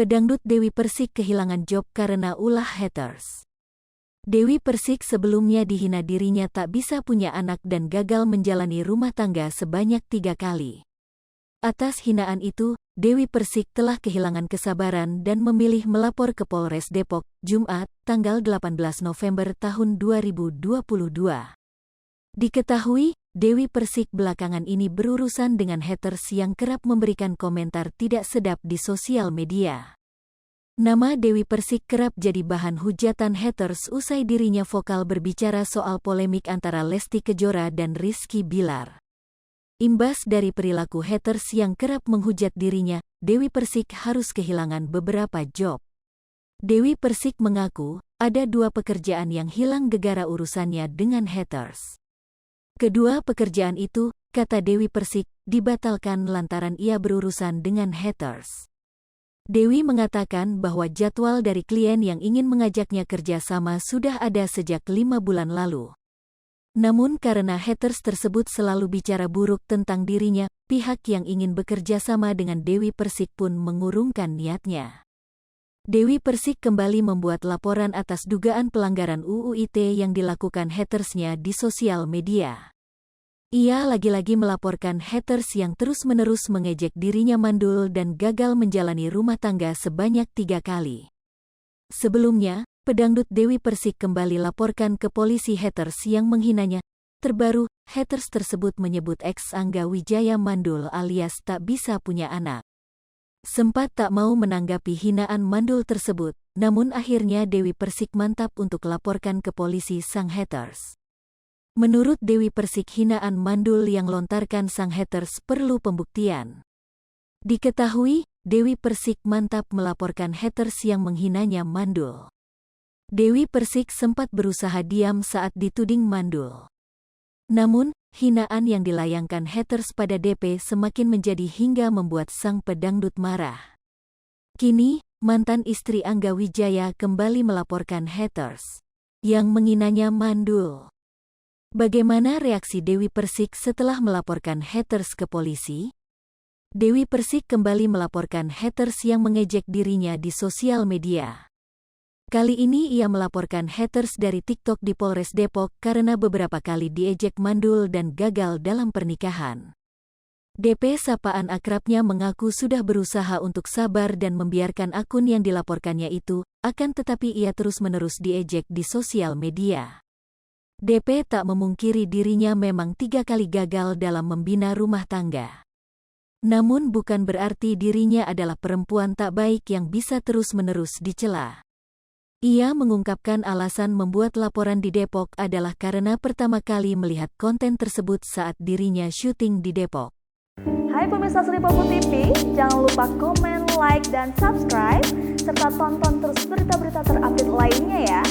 Pedangdut Dewi Persik kehilangan job karena ulah haters. Dewi Persik sebelumnya dihina dirinya tak bisa punya anak dan gagal menjalani rumah tangga sebanyak 3 kali. Atas hinaan itu, Dewi Persik telah kehilangan kesabaran dan memilih melapor ke Polres Depok, Jumat, tanggal 18 November tahun 2022. Diketahui, Dewi Persik belakangan ini berurusan dengan haters yang kerap memberikan komentar tidak sedap di sosial media. Nama Dewi Persik kerap jadi bahan hujatan haters usai dirinya vokal berbicara soal polemik antara Lesti Kejora dan Rizky Bilar. Imbas dari perilaku haters yang kerap menghujat dirinya, Dewi Persik harus kehilangan beberapa job. Dewi Persik mengaku, ada 2 pekerjaan yang hilang gegara urusannya dengan haters. Kedua pekerjaan itu, kata Dewi Persik, dibatalkan lantaran ia berurusan dengan haters. Dewi mengatakan bahwa jadwal dari klien yang ingin mengajaknya kerja sama sudah ada sejak 5 bulan lalu. Namun karena haters tersebut selalu bicara buruk tentang dirinya, pihak yang ingin bekerja sama dengan Dewi Persik pun mengurungkan niatnya. Dewi Persik kembali membuat laporan atas dugaan pelanggaran UU ITE yang dilakukan hatersnya di sosial media. Ia lagi-lagi melaporkan haters yang terus-menerus mengejek dirinya mandul dan gagal menjalani rumah tangga sebanyak 3 kali. Sebelumnya, pedangdut Dewi Persik kembali laporkan ke polisi haters yang menghinanya. Terbaru, haters tersebut menyebut ex Angga Wijaya mandul alias tak bisa punya anak. Sempat tak mau menanggapi hinaan mandul tersebut, namun akhirnya Dewi Persik mantap untuk laporkan ke polisi sang haters. Menurut Dewi Persik, hinaan mandul yang lontarkan sang haters perlu pembuktian. Diketahui, Dewi Persik mantap melaporkan haters yang menghinanya mandul. Dewi Persik sempat berusaha diam saat dituding mandul. Namun, hinaan yang dilayangkan haters pada DP semakin menjadi hingga membuat sang pedangdut marah. Kini, mantan istri Angga Wijaya kembali melaporkan haters yang menghinanya mandul. Bagaimana reaksi Dewi Persik setelah melaporkan haters ke polisi? Dewi Persik kembali melaporkan haters yang mengejek dirinya di sosial media. Kali ini ia melaporkan haters dari TikTok di Polres Depok karena beberapa kali diejek mandul dan gagal dalam pernikahan. DP sapaan akrabnya mengaku sudah berusaha untuk sabar dan membiarkan akun yang dilaporkannya itu, akan tetapi ia terus-menerus diejek di sosial media. DP tak memungkiri dirinya memang 3 kali gagal dalam membina rumah tangga. Namun bukan berarti dirinya adalah perempuan tak baik yang bisa terus-menerus dicela. Ia mengungkapkan alasan membuat laporan di Depok adalah karena pertama kali melihat konten tersebut saat dirinya syuting di Depok. Hai pemirsa Sri Popo TV, jangan lupa komen, like, dan subscribe, serta tonton terus berita-berita terupdate lainnya ya.